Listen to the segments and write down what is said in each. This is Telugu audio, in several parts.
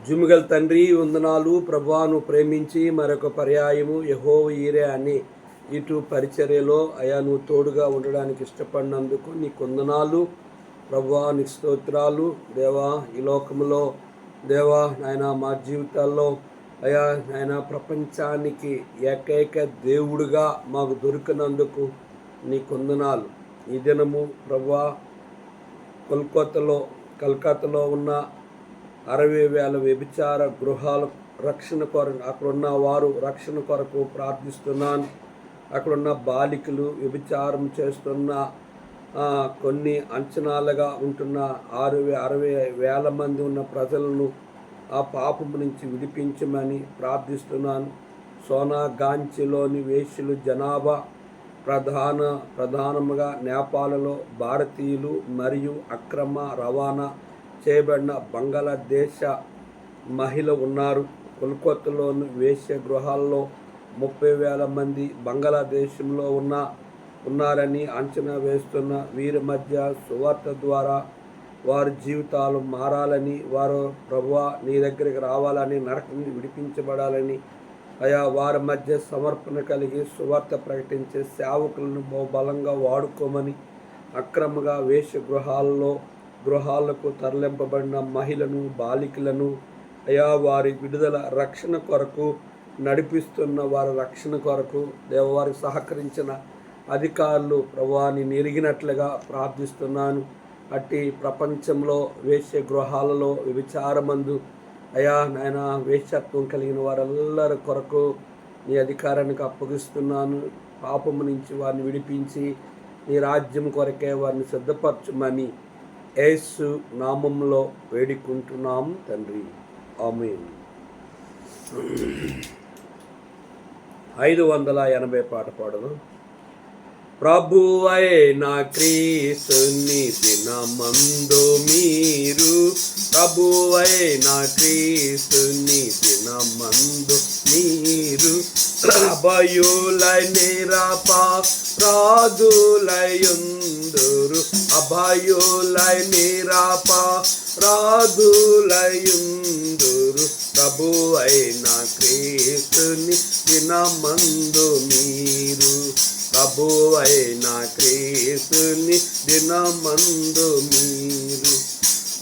జుమిగల తండ్రి వందనాలు. ప్రభువాను ప్రేమించి మరొక పర్యాయము యెహోవా ఈరే అని ఇటు పరిచర్యలో అయా నువ్వు తోడుగా ఉండడానికి ఇష్టపడినందుకు నీకు వందనాలు ప్రభువా. నీకు స్తోత్రాలు దేవా. ఈ లోకంలో దేవా నాయన మా జీవితాల్లో అయా నాయన ప్రపంచానికి ఏకైక దేవుడుగా మాకు దొరికినందుకు నీకు వందనాలు. ఈ దినము ప్రభువా కలకత్తాలో ఉన్న 60,000 వ్యభిచార గృహాల రక్షణ కొరకు అక్కడున్న వారు రక్షణ కొరకు ప్రార్థిస్తున్నాను. అక్కడున్న బాలికలు వ్యభిచారం చేస్తున్న కొన్ని అంచనాలుగా ఉంటున్న 60,000 మంది ఉన్న ప్రజలను ఆ పాపము నుంచి విడిపించమని ప్రార్థిస్తున్నాను. సోనాగాంచిలోని వేశ్యలు జనాభా ప్రధానముగా నేపాల్లో భారతీయులు మరియు అక్రమ రవాణా చేయబడిన బంగ్లాదేశ మహిళ ఉన్నారు. కోల్కతాలోని వేశ్య గృహాల్లో 30,000 మంది బంగ్లాదేశంలో ఉన్నారని అంచనా వేస్తున్న వీరి మధ్య సువార్త ద్వారా వారి జీవితాలు మారాలని, వారు ప్రభువా నీ దగ్గరికి రావాలని, నరకం విడిపించబడాలని అయా వారి మధ్య సమర్పణ కలిగి సువార్త ప్రకటించే సేవకులను బలంగా వాడుకోమని, అక్రమంగా వేశ్య గృహాలకు తరలింపబడిన మహిళను బాలికలను అయా వారి విడుదల రక్షణ కొరకు నడిపిస్తున్న వారి రక్షణ కొరకు వారికి సహకరించిన అధికారులు ప్రభువాని నెరిగినట్లుగా ప్రార్థిస్తున్నాను. అట్టి ప్రపంచంలో వేశ్య గృహాలలో వ్యభిచారమందు అయా నాయన వేశ్యత్వం కలిగిన వారెల్లరి కొరకు నీ అధికారానికి అప్పగిస్తున్నాను. పాపము నుంచి వారిని విడిపించి నీ రాజ్యం కొరకే వారిని సిద్ధపరచుమని యేసు నామంలో వేడుకుంటున్నాం తండ్రి, ఆమేన్. 580 పాట పాడదు. ప్రభువైన క్రీస్తుని దినమందు మీరు, ప్రభువైన క్రీస్తుని దినమందు మీరు అభయులై నిరపరాధులయుందురు, అభయులై నిరపరాధులయుందురు. ప్రభువైన క్రీస్తుని దినమందు మీరు, ప్రభువైన క్రీస్తుని దినమందు మీరు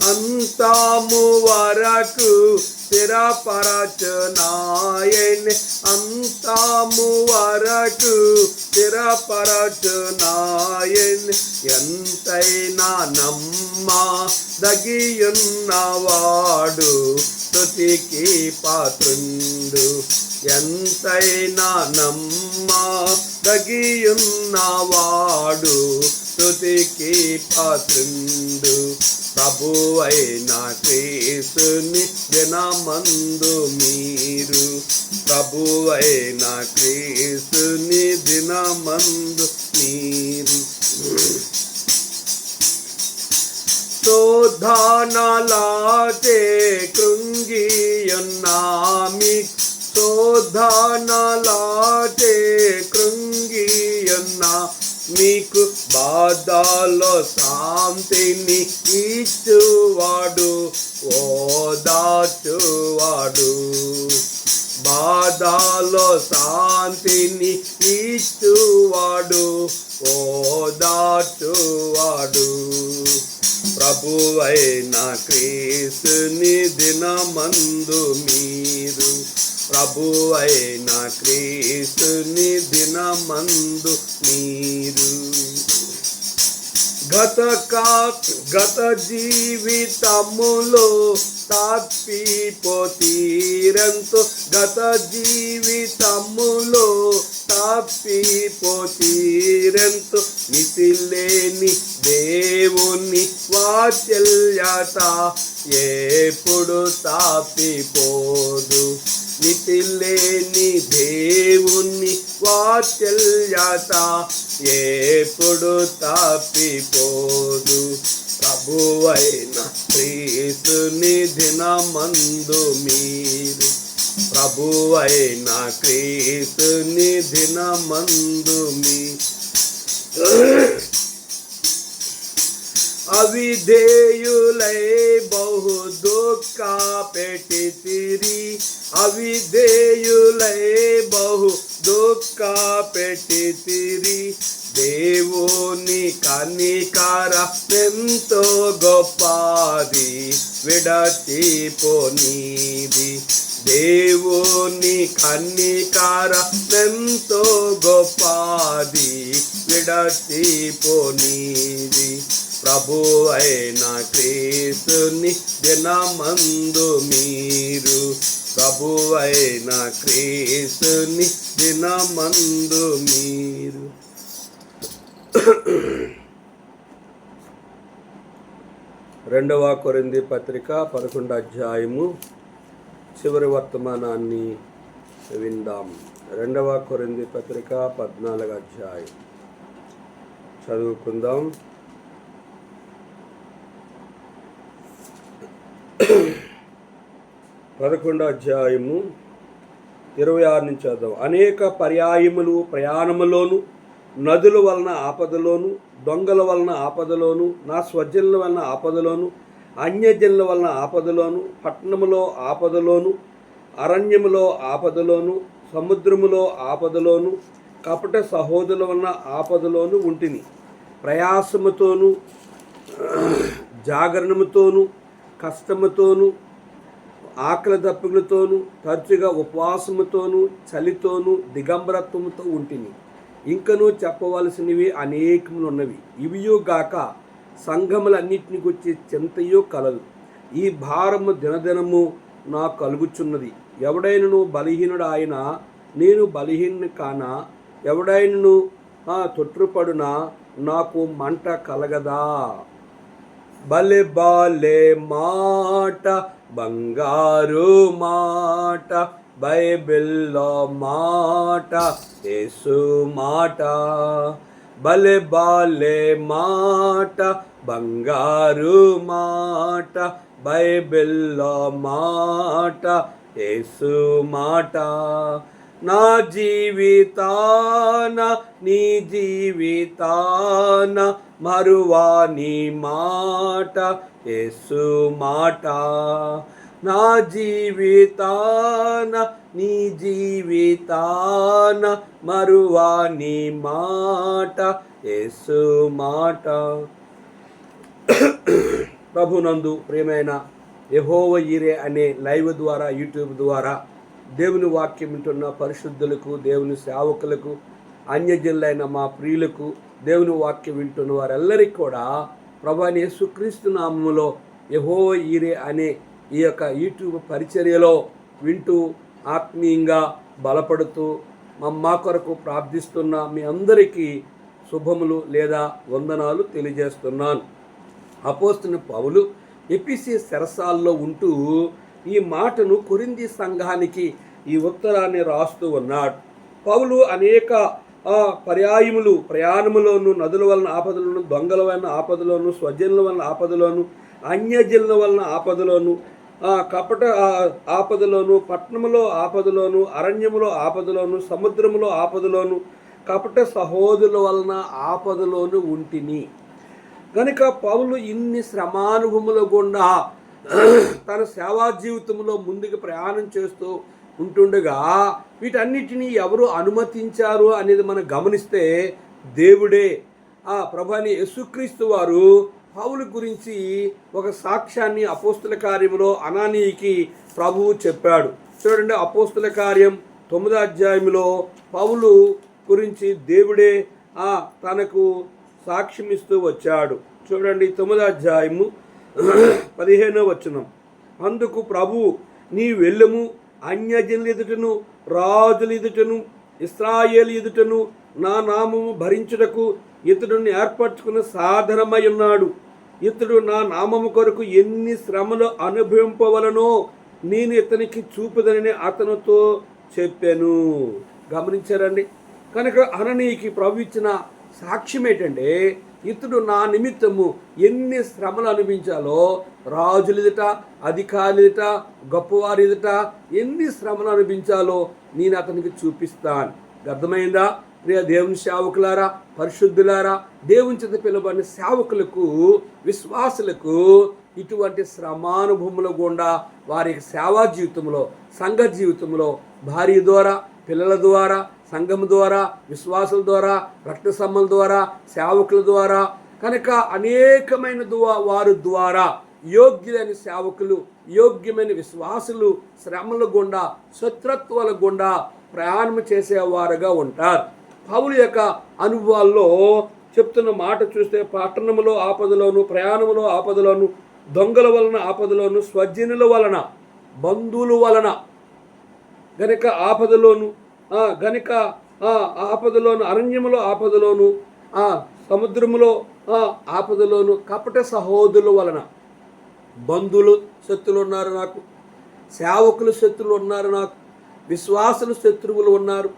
అంతము వరకు స్థిరపరచునాయని, అంతము వరకు స్థిరపరచునాయని. ఎంతైనా నమ్మదగియున్నవాడు స్తుతికి పాత్రుండు, ఎంతైనా నమ్మదగియున్నవాడు స్తుతికి పాత్రుండు. ప్రభువైన క్రీస్తుని దినమందు మీరు, ప్రభువైన క్రీస్తుని దినమందు మీరు శోధనలాటే కృంగియున్నామి, శోధనలాటే కృంగియున్నా మీకు బాధలో శాంతిని ఇచ్చువాడు, ఓదార్చువాడు. బాధలో శాంతిని ఇచ్చువాడు, ఓదార్చువాడు. ప్రభువైన క్రీస్తుని దినమందు మీరు, ప్రభువైన క్రీస్తుని దినమందు మీరు గత జీవితములో తప్పిపోతీరంతో, గత జీవితములో తప్పిపోతీరంతో. మితిలేని దేవుని వాత్సల్యత ఎప్పుడు తప్పిపోదు, మితిలేని దేవుని వాత్సల్యత ఎప్పుడు తప్పిపోదు. ప్రభువైన క్రీస్తుని దినమందు మీరు, ప్రభువైన క్రీస్తుని దినమందు మీ అవిధేయులై బహు దుఃఖ పెట్టితిరి, అవిధేయులై బహు దుఃఖ పెట్టితిరి. దేవుని కనికర ఎంతో గొప్పది, విడచిపోనిది. దేవుని కనికర ఎంతో గొప్పది, విడచిపోనిది. ప్రభు అయిన క్రీస్తుని దినమందు మీరు, ప్రభు అయిన క్రీస్తుని దినమందు మీరు. 2వ కొరింథీ పత్రిక 11వ అధ్యాయము చివరి వర్తమానాన్ని విందాం. 2వ కొరింథీ పత్రిక 14వ అధ్యాయం చదువుకుందాం. 11వ అధ్యాయము 26 నుంచి చదువు. అనేక పర్యాయములు ప్రయాణములోను, నదుల వలన ఆపదలోను, దొంగల వలన ఆపదలోను, నా స్వజనుల వలన ఆపదలోను, అన్యజనుల వలన ఆపదలోను, పట్టణములో ఆపదలోను, అరణ్యములో ఆపదలోను, సముద్రములో ఆపదలోను, కపట సహోదరుల వలన ఆపదలోను ఉంటిని. ప్రయాసముతోను, జాగరణముతోను, కష్టముతోను, ఆకలి దప్పులతోనూ, తరచుగా ఉపవాసముతోనూ, చలితోనూ, దిగంబరత్వముతో ఉంటిని. ఇంకనూ చెప్పవలసినవి అనేకములు ఉన్నవి. ఇవియో గాక సంఘములన్నిటిని గురించి చింతయో కలదు. ఈ భారము దినదినము నా కలుగుచున్నది. ఎవడైనను బలహీనుడు ఆయన, నేను బలహీనుని కానా? ఎవడైనను తొట్టుపడునా, నాకు మంట కలగదా? బలే బాలే మాట, బంగారు మాట, బైబిల్లో మాట, యేసు మాట. బలే బాలే మాట, బంగారు మాట, బైబిల్లో మాట, యేసు మాట. నా జీవితాన నీ జీవితాన మరువాని మాట, యేసు మాట. నా జీవితాన నీ జీవితాన మరువాని మాట, యేసు మాట. ప్రభునందు ప్రియమైన యెహోవా ఈరే అనే లైవ్ ద్వారా, యూట్యూబ్ ద్వారా దేవుని వాక్యం వింటున్న పరిశుద్ధులకు, దేవుని సేవకులకు, అన్యజనులైన మా ప్రియులకు, దేవుని వాక్యం వింటున్న వారెల్లరికీ కూడా ప్రభువైన యేసుక్రీస్తు నామములో యెహోవా ఈరే అనే ఈ యొక్క యూట్యూబ్ పరిచర్యలో వింటూ ఆత్మీయంగా బలపడుతూ మా కొరకు ప్రార్థిస్తున్న మీ అందరికీ శుభములు లేదా వందనాలు తెలియజేస్తున్నాను. అపోస్తలుడైన పౌలు ఎఫెసీ చెరసాల్లో ఉంటూ ఈ మాటను కొరింథీ సంఘానికి ఈ ఉత్తరాన్ని రాస్తూ ఉన్నాడు. పౌలు అనేక ప్రయాణములోను, నదుల వలన ఆపదలోను, దొంగల వలన ఆపదలోను, స్వజనుల వలన ఆపదలోను, అన్యజనుల వలన ఆపదలోను, కపట ఆపదలోను, పట్టణములో ఆపదలోను, అరణ్యములో ఆపదలోను, సముద్రములో ఆపదలోను, కపట సహోదరుల వలన ఆపదలోను ఉంటిని. కనుక పౌలు ఇన్ని శ్రమానుభవముల గుండా తన సేవా జీవితంలో ముందుకు ప్రయాణం చేస్తూ ఉంటుండగా వీటన్నిటినీ ఎవరు అనుమతించారు అనేది మనం గమనిస్తే దేవుడే. ప్రభువైన యేసుక్రీస్తు వారు పౌలు గురించి ఒక సాక్ష్యాన్ని అపోస్తుల కార్యంలో అనానీకి ప్రభువు చెప్పాడు. చూడండి, అపోస్తుల కార్యం 9వ అధ్యాయంలో పౌలు గురించి దేవుడే తనకు సాక్ష్యం ఇస్తూ వచ్చాడు. చూడండి, 9వ అధ్యాయము 15వ వచనం. అందుకు ప్రభువు, నీ వెళ్ళము, అన్యజనుల ఎదుటను, రాజుల ఎదుటను, ఇశ్రాయేలు ఎదుటను నా నామము భరించుటకు ఇతడు ఏర్పరచుకున్న సాధనమై ఉన్నాడు. ఇతడు నా నామము కొరకు ఎన్ని శ్రమలు అనుభవింపవలనో నేను ఇతనికి చూపుదనని అతనితో చెప్పాను. గమనించారండి? కనుక అననీకి ప్రభు ఇచ్చిన సాక్ష్యం ఏంటంటే, ఇతడు నా నిమిత్తము ఎన్ని శ్రమలు అనిపించాలో, రాజుల ఎదుట, అధికారుల ఎదుట, గొప్పవారి ఎదుట ఎన్ని శ్రమలు అనిపించాలో నేను అతనికి చూపిస్తాను. అర్థమైందా? ప్రియ దేవుని సేవకులారా, పరిశుద్ధులారా, దేవుని చేత పిలువబడిన సేవకులకు, విశ్వాసులకు ఇటువంటి శ్రమానుభవముల గుండా వారి సేవా జీవితంలో, సంఘ జీవితంలో, భార్య ద్వారా, పిల్లల ద్వారా, సంఘం ద్వారా, విశ్వాసుల ద్వారా, రక్త సంబంధం ద్వారా, సేవకుల ద్వారా, కనుక అనేకమైన వారి ద్వారా యోగ్యులైన సేవకులు, యోగ్యమైన విశ్వాసులు శ్రమల గుండా, శత్రుత్వాల గుండా ప్రయాణం చేసేవారుగా ఉంటారు. పౌలు యొక్క అనుభవాల్లో చెప్తున్న మాట చూస్తే, పట్టణంలో ఆపదలోను, ప్రయాణంలో ఆపదలోను, దొంగల వలన ఆపదలోను, స్వజనుల వలన, బంధువుల వలన గనుక ఆపదలోను, ఆపదలోను, అరణ్యములో ఆపదలోను, సముద్రములో ఆపదలోను, కపట సహోదరుల వలన, బంధువులు శత్రువులు ఉన్నారు నాకు, సేవకులు శత్రువులు ఉన్నారు నాకు, విశ్వాసులు శత్రువులు ఉన్నారు,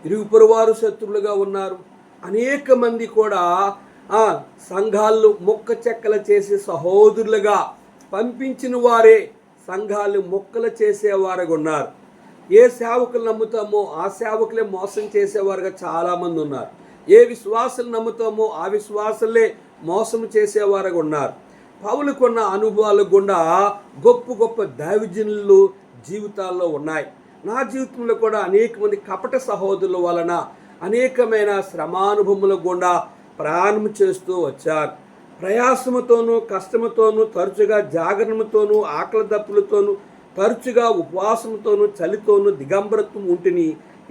ఇరుగు పొరుగువారు శత్రువులుగా ఉన్నారు. అనేక మంది కూడా సంఘాలు మొక్క చెక్కల చేసి సహోదరులుగా పంపించిన వారే సంఘాలు మొక్కలు చేసేవారుగా ఉన్నారు. ఏ సేవకులు నమ్ముతామో ఆ సేవకులే మోసం చేసేవారుగా చాలామంది ఉన్నారు. ఏ విశ్వాసులు నమ్ముతామో ఆ విశ్వాసులే మోసం చేసేవారుగా ఉన్నారు. పౌలుకున్న అనుభవాలు గుండా గొప్ప గొప్ప దైవజనులు జీవితాల్లో ఉన్నాయి. నా జీవితంలో కూడా అనేక మంది కపట సహోదరుల వలన అనేకమైన శ్రమానుభవముల గుండా ప్రయాణం చేస్తూ వచ్చారు. ప్రయాసముతోనూ, కష్టముతోనూ, తరచుగా జాగరణముతోనూ, ఆకలి దప్పులతోనూ, తరచుగా ఉపవాసంతోనూ, చలితోనూ, దిగంబరత్వం ఉంటిని.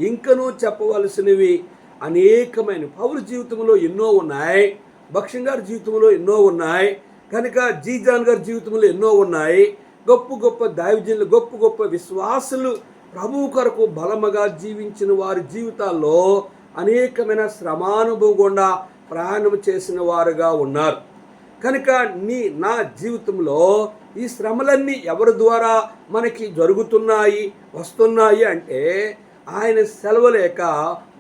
ఇంకనూ చెప్పవలసినవి అనేకమైన పౌరు జీవితంలో ఎన్నో ఉన్నాయి. భక్ష్యం గారి జీవితంలో ఎన్నో ఉన్నాయి. కనుక జీజాన్ గారి జీవితంలో ఎన్నో ఉన్నాయి. గొప్ప గొప్ప దైవజనులు, గొప్ప గొప్ప విశ్వాసులు, ప్రభువు కొరకు బలముగా జీవించిన వారి జీవితాల్లో అనేకమైన శ్రమానుభవం గుండా ప్రయాణం చేసిన వారుగా ఉన్నారు. కనుక నా జీవితంలో ఈ శ్రమలన్నీ ఎవరి ద్వారా మనకి జరుగుతున్నాయి, వస్తున్నాయి అంటే ఆయన సెలవు లేక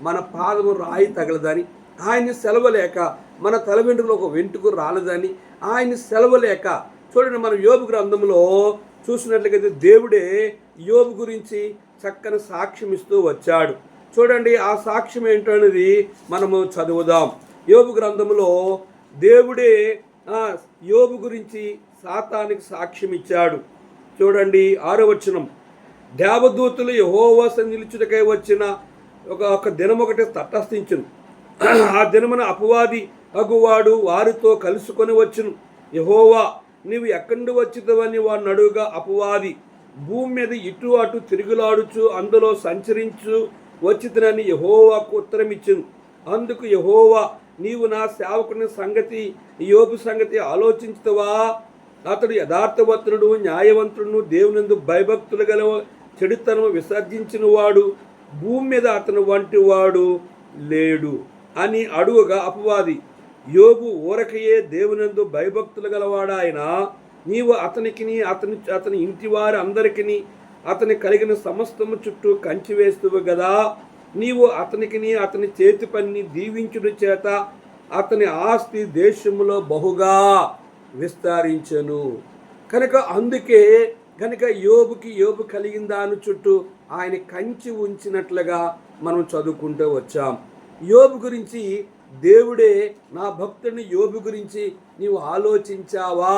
మన పాదము రాయి తగలదని, ఆయన సెలవు లేక మన తల వెంట్రుకలు ఒక వెంట్రుకు రాలేదని, ఆయన సెలవు లేక చూడండి, మనం యోబు గ్రంథంలో చూసినట్లయితే దేవుడే యోబు గురించి చక్కని సాక్ష్యం ఇస్తూ వచ్చాడు. చూడండి, ఆ సాక్ష్యం ఏంటనేది మనము చదువుదాం. యోబు గ్రంథంలో దేవుడే యోబు గురించి సాతానికి సాక్ష్యం ఇచ్చాడు. చూడండి 6వ వచనం. దేవదూతలు యెహోవా సన్నిధిని నిలుచుటకై వచ్చిన ఒక దినం ఒకటి తటస్థించును. ఆ దినమున అపవాది అగువాడు వారితో కలుసుకొని వచ్చును. యెహోవా నీవు ఎక్కడి నుండి వచ్చితవని వాడిని అడుగుగా అపవాది భూమి మీద ఇటు అటు తిరుగులాడుచు అందులో సంచరించు వచ్చితనని యెహోవాకు ఉత్తరం ఇచ్చును. అందుకు యెహోవా నీవు నా సేవకుని సంగతి, యోబు సంగతి ఆలోచించుతావా? అతడు యథార్థవంతుడు, న్యాయవంతుడును, దేవునందు భయభక్తులు గల చెడుతనము విసర్జించిన వాడు, భూమి మీద అతను వంటి వాడు లేడు అని అడుగుగా అపవాది యోబు ఊరకయే దేవునందు భయభక్తులు గలవాడాయన, నీవు అతనికిని అతని ఇంటి వారి అందరికిని అతని కలిగిన సమస్తము చుట్టూ కంచి వేస్తువు కదా. నీవు అతనికిని అతని చేతి పని దీవించుడు చేత అతని ఆస్తి దేశములో బహుగా విస్తరించెను. అందుకే యోబు కలిగిన దాని చుట్టూ ఆయన కంచి ఉంచినట్లుగా మనం చదువుకుంటూ వచ్చాం. యోబు గురించి దేవుడే నా భక్తుడిని యోబు గురించి నీవు ఆలోచించావా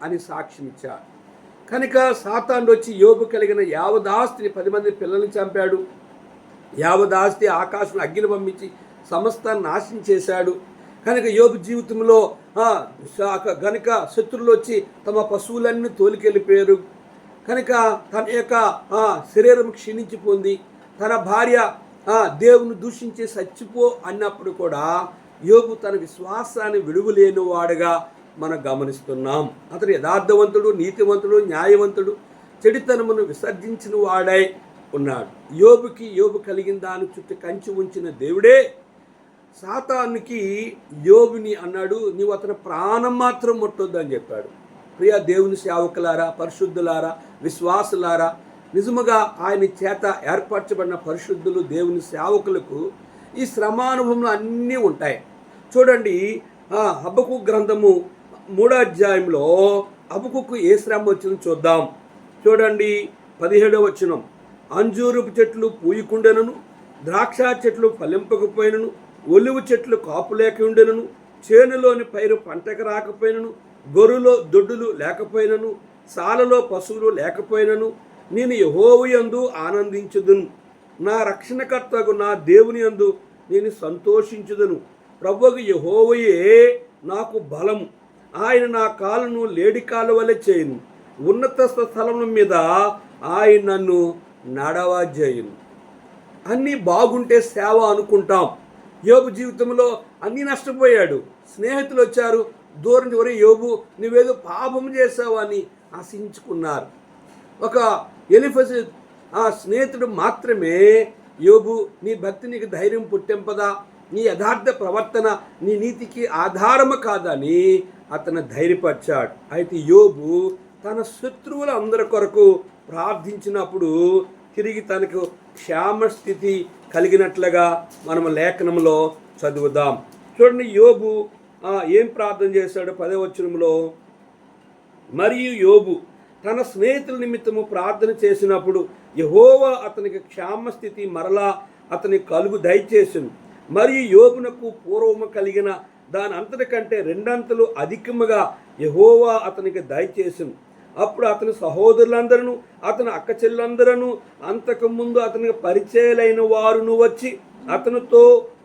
అని సాక్ష్యం ఇచ్చాడు. సాతాను వచ్చి యోబు కలిగిన యావదాస్తిని 10 మంది పిల్లల్ని చంపాడు. యావదాస్తి ఆకాశం అగ్గిని పంపించి సమస్తాన్ని నాశనం చేశాడు. యోబు జీవితంలో శత్రువులు వచ్చి తమ పశువులన్నీ తోలికెళ్ళిపోయారు. తన యొక్క శరీరం క్షీణించిపోయింది. తన భార్య దేవుని దూషించి చచ్చిపో అన్నప్పుడు కూడా యోబు తన విశ్వాసాన్ని విడువలేని వాడుగా మనం గమనిస్తున్నాం. అతడు యథార్థవంతుడు, నీతివంతుడు, న్యాయవంతుడు, చెడుతనమును విసర్జించిన వాడై ఉన్నాడు. యోబు కలిగిన దాని చుట్టూ కంచి ఉంచిన దేవుడే సాతానుకి యోబుని అన్నాడు, నీవు అతని ప్రాణం మాత్రం ముట్టొద్దు అని చెప్పాడు. ప్రియ దేవుని సేవకులారా, పరిశుద్ధులారా, విశ్వాసులారా, నిజముగా ఆయన చేత ఏర్పరచబడిన పరిశుద్ధులు దేవుని సేవకులకు ఈ శ్రమానుభవంలో అన్నీ ఉంటాయి. చూడండి, హబక్కు గ్రంథము 3వ అధ్యాయంలో హబక్కు ఏ శ్రమ వచ్చిందో చూద్దాం. చూడండి 17వ వచనం. అంజూరపు చెట్లు పూయకుండెనను, ద్రాక్ష చెట్లు ఫలింపకపోయినను, ఒలివ చెట్లు కాపు లేక ఉండెనను, చేనులోని పైరు పంటకు రాకపోయినను, గొర్రెలో దొడ్డులు లేకపోయినను, సాలలో పశువులు లేకపోయినను, నేను యెహోవా యందు ఆనందించుదును. నా రక్షణకర్తకు నా దేవుని యందు నేను సంతోషించుదును. ప్రభువుకు యెహోవాయే నాకు బలము. ఆయన నా కాలును లేడి కాలు వలె చేయును. ఉన్నత స్థలముల మీద ఆయన నన్ను నడవజేయును. అన్నీ బాగుంటే సేవ అనుకుంటాం. యోబు జీవితంలో అన్నీ నష్టపోయాడు. స్నేహితులు వచ్చారు, దూరం వరకు యోబు నువ్వేదో పాపం చేసావు అని ఆశించుకున్నారు. ఒక ఎలీఫజు ఆ స్నేహితుడు మాత్రమే యోబు నీ భక్తి నీకు ధైర్యం పుట్టింపదా, నీ యథార్థ ప్రవర్తన నీ నీతికి ఆధారము కాదని అతను ధైర్యపరిచాడు. అయితే యోబు తన శత్రువుల అందరి కొరకు ప్రార్థించినప్పుడు తిరిగి తనకు క్షేమస్థితి కలిగినట్లుగా మనం లేఖనంలో చదువుదాం. చూడండి, యోబు ఏం ప్రార్థన చేశాడు? 10వ వచనంలో, మరియు యోబు తన స్నేహితుల నిమిత్తము ప్రార్థన చేసినప్పుడు యెహోవా అతనికి క్షేమస్థితి మరలా అతని కలుగు దయచేసెను. మరియు యోబునకు పూర్వము కలిగిన దాని అంతటికంటే రెండంతలు అధికముగా యెహోవా అతనికి దయచేసెను. అప్పుడు అతని సహోదరులందరూ అతని అక్క చెల్లందరూ అంతకుముందు అతనికి పరిచయాలైన వారును వచ్చి అతనితో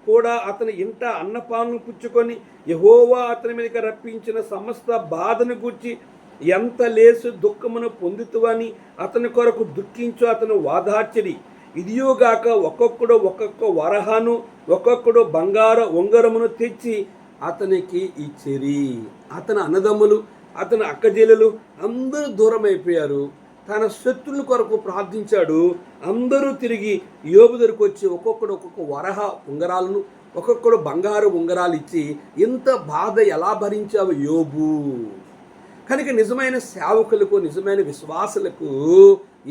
కూడా అతని ఇంట అన్నపానం పుచ్చుకొని యెహోవా అతని మీదకి రప్పించిన సమస్త బాధను గూర్చి ఎంత లేసు దుఃఖమును పొందుతువని అతని కొరకు దుఃఖించు అతను వాదార్చిడి. ఇదియోగాక ఒక్కొక్కడు ఒక్కొక్క వరహాను ఒక్కొక్కడు బంగార ఉంగరమును తెచ్చి అతనికి ఇచ్చిరి. అతని అన్నదమ్ములు అతని అక్కజెల్లెలు అందరూ దూరం అయిపోయారు. తన శత్రుల కొరకు ప్రార్థించాడు. అందరూ తిరిగి యోబు దగ్గరకు వచ్చి ఒక్కొక్కడు ఒక్కొక్క వరహ ఉంగరాలను ఒక్కొక్కడు బంగారు ఉంగరాలు ఇచ్చి ఇంత బాధ ఎలా భరించావు యోబు? కనుక నిజమైన సేవకులకు నిజమైన విశ్వాసులకు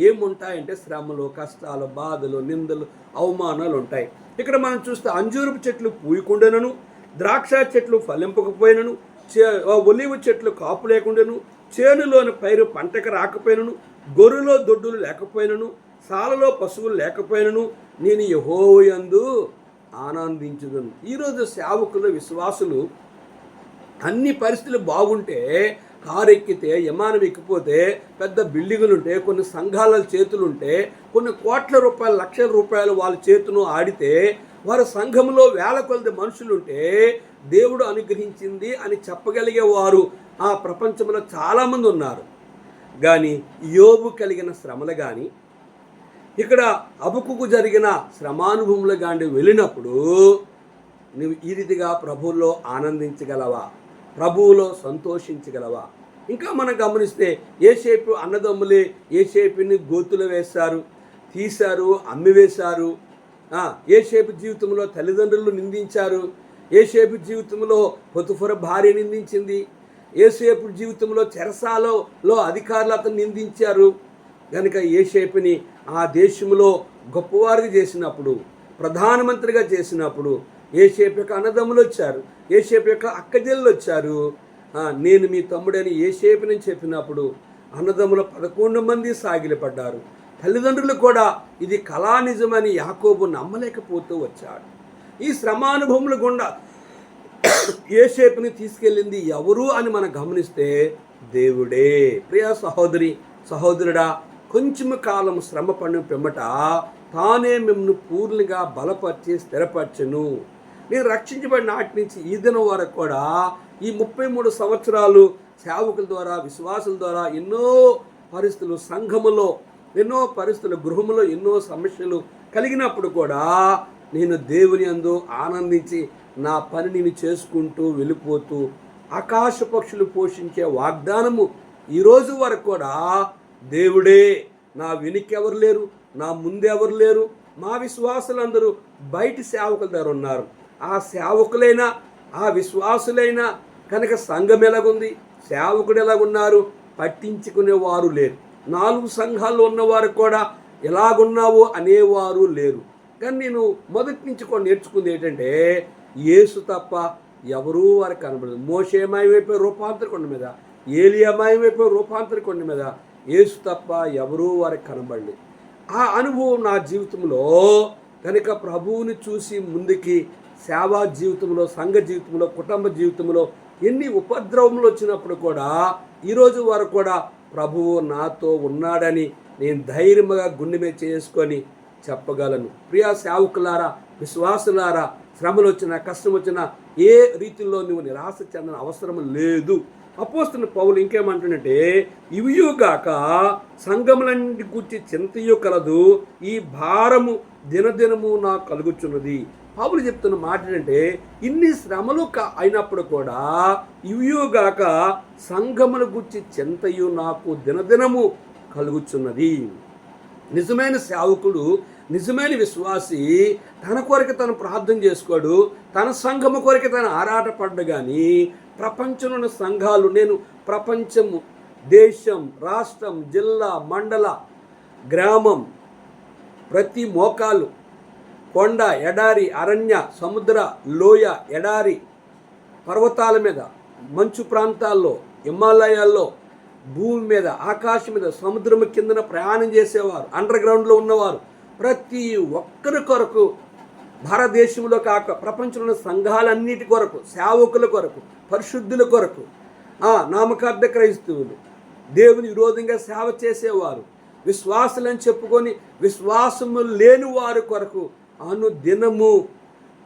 ఏముంటాయంటే శ్రమలు, కష్టాలు, బాధలు, నిందలు, అవమానాలు ఉంటాయి. ఇక్కడ మనం చూస్తే అంజూరపు చెట్లు పూయకుండాను, ద్రాక్ష చెట్లు ఫలింపకపోయినను, ఒలివ చెట్లు కాపు లేకుండాను, చేనులోని పైరు పంటకు రాకపోయినను, గొర్రెలో దొడ్డులు లేకపోయినను, సాలలో పశువులు లేకపోయినను, నేను యెహోవా యందు ఆనందించుదును. ఈరోజు సేవకులు విశ్వాసులు అన్ని పరిస్థితులు బాగుంటే, కారు ఎక్కితే, విమానం ఎక్కిపోతే, పెద్ద బిల్డింగులు ఉంటే, కొన్ని సంఘాల చేతులుంటే, కొన్ని కోట్ల రూపాయలు, లక్షల రూపాయలు వాళ్ళ చేతును ఆడితే, వారి సంఘంలో వేల కొలది మనుషులుంటే దేవుడు అనుగ్రహించింది అని చెప్పగలిగే వారు ఆ ప్రపంచంలో చాలామంది ఉన్నారు. కానీ యోబు కలిగిన శ్రమలు కానీ, ఇక్కడ అబుకుకు జరిగిన శ్రమానుభవంలో కానీ వెళ్ళినప్పుడు నువ్వు ఈ రీతిగా ప్రభువులో ఆనందించగలవా? ప్రభువులో సంతోషించగలవా? ఇంకా మనం గమనిస్తే యోసేపు అన్నదమ్ములే యోసేపుని గోతులు వేశారు, తీశారు, అమ్మివేశారు. యోసేపు జీవితంలో తల్లిదండ్రులు నిందించారు. యోసేపు జీవితంలో పొతిఫర భార్య నిందించింది. యోసేపు జీవితంలో చెరసాలలో అధికారులు అతను నిందించారు. కనుక యోసేపుని ఆ దేశంలో గొప్పవారుగా చేసినప్పుడు, ప్రధానమంత్రిగా చేసినప్పుడు యోసేపు యొక్క అన్నదమ్ములు వచ్చారు, యోసేపు యొక్క అక్కజెల్లు వచ్చారు. నేను మీ తమ్ముడని యోసేపుని చెప్పినప్పుడు అన్నదమ్ముల 11 మంది సాగిలపడ్డారు. తల్లిదండ్రులు కూడా ఇది కళా నిజమని యాకోబు నమ్మలేకపోతూ వచ్చాడు. ఈ శ్రమానుభవముల గుండా యోసేపుని తీసుకెళ్ళింది ఎవరు అని మనం గమనిస్తే దేవుడే. ప్రియ సహోదరి సహోదరుడా, కొంచెము కాలం శ్రమ పడిన పిమ్మట తానే మిమ్మల్ని పూర్తిగా బలపరిచి స్థిరపరచును. నేను రక్షించబడిన నాటి నుంచి ఈ దినం వరకు కూడా ఈ 33 సంవత్సరాలు సేవకుల ద్వారా, విశ్వాసుల ద్వారా ఎన్నో పరిస్థితులు, సంఘములో ఎన్నో పరిస్థితులు, గృహంలో ఎన్నో సమస్యలు కలిగినప్పుడు కూడా నేను దేవుని యందు ఆనందించి నా పని నేను చేసుకుంటూ వెళ్ళిపోతూ ఆకాశ పక్షులు పోషించే వాగ్దానము ఈరోజు వరకు కూడా దేవుడే. నా వెనుకెవరు లేరు, నా ముందెవరు లేరు. మా విశ్వాసులందరూ బయటి సేవకుల దగ్గర ఉన్నారు. ఆ సేవకులైనా ఆ విశ్వాసులైనా కనుక సంఘం ఎలాగుంది, సేవకుడు ఎలాగున్నారు పట్టించుకునేవారు లేరు. 4 సంఘాల్లో ఉన్నవారు కూడా ఎలాగున్నావో అనేవారు లేరు. కానీ నేను మొదటి నుంచి కూడా నేర్చుకుంది ఏంటంటే, యేసు తప్ప ఎవరూ వారికి కనబడదు. మోషే మాయమైపోయి రూపాంతర కొండ మీద, ఏలియా మాయమైపోయి రూపాంతర కొండ మీద, యేసు తప్ప ఎవరూ వారికి కనబడలేదు. ఆ అనుభవం నా జీవితంలో కనుక ప్రభువుని చూసి ముందుకి సేవా జీవితంలో, సంఘ జీవితంలో, కుటుంబ జీవితంలో ఎన్ని ఉపద్రవములు వచ్చినప్పుడు కూడా ఈరోజు వరకు కూడా ప్రభువు నాతో ఉన్నాడని నేను ధైర్యంగా గుండె మీద చేసుకొని చెప్పగలను. ప్రియా సేవకులారా, విశ్వాసులారా, శ్రమలు వచ్చినా, కష్టం వచ్చినా ఏ రీతిలో నువ్వు నిరాశ చెందని అవసరం లేదు. అపోస్తలుడైన పౌలు ఇంకేమంటున్నట్టే, ఇవియుగాక సంఘములన్నిటి గూర్చి చింతయు కలదు, ఈ భారము దినదినము నాకు కలుగుచున్నది. పౌలు చెప్తున్న మాట ఏంటంటే, ఇన్ని శ్రమలు అయినప్పుడు కూడా ఇవియుగాక సంఘముల గూర్చి చింతయు నాకు దినదినము కలుగుచున్నది. నిజమైన సేవకుడు, నిజమైన విశ్వాసి తన కొరకు తను ప్రార్థన చేసుకోడు, తన సంఘము కొరకు తను ఆరాటపడ్డు. కానీ ప్రపంచంలోని సంఘాలు, నేను ప్రపంచము, దేశం, రాష్ట్రం, జిల్లా, మండల, గ్రామం, ప్రతి మోకాలు, కొండ, ఎడారి, అరణ్య, సముద్ర, లోయ, ఎడారి, పర్వతాల మీద, మంచు ప్రాంతాల్లో, హిమాలయాల్లో, భూమి మీద, ఆకాశం మీద, సముద్రం కిందన ప్రయాణం చేసేవారు, అండర్ గ్రౌండ్లో ఉన్నవారు, ప్రతి ఒక్కరి కొరకు, భారతదేశంలో కాక ప్రపంచంలో సంఘాలన్నిటి కొరకు, సేవకుల కొరకు, పరిశుద్ధుల కొరకు, నామకార్థ క్రైస్తవులు, దేవుని విరోధంగా సేవ చేసేవారు, విశ్వాసులని చెప్పుకొని విశ్వాసము లేని వారి కొరకు అనుదినము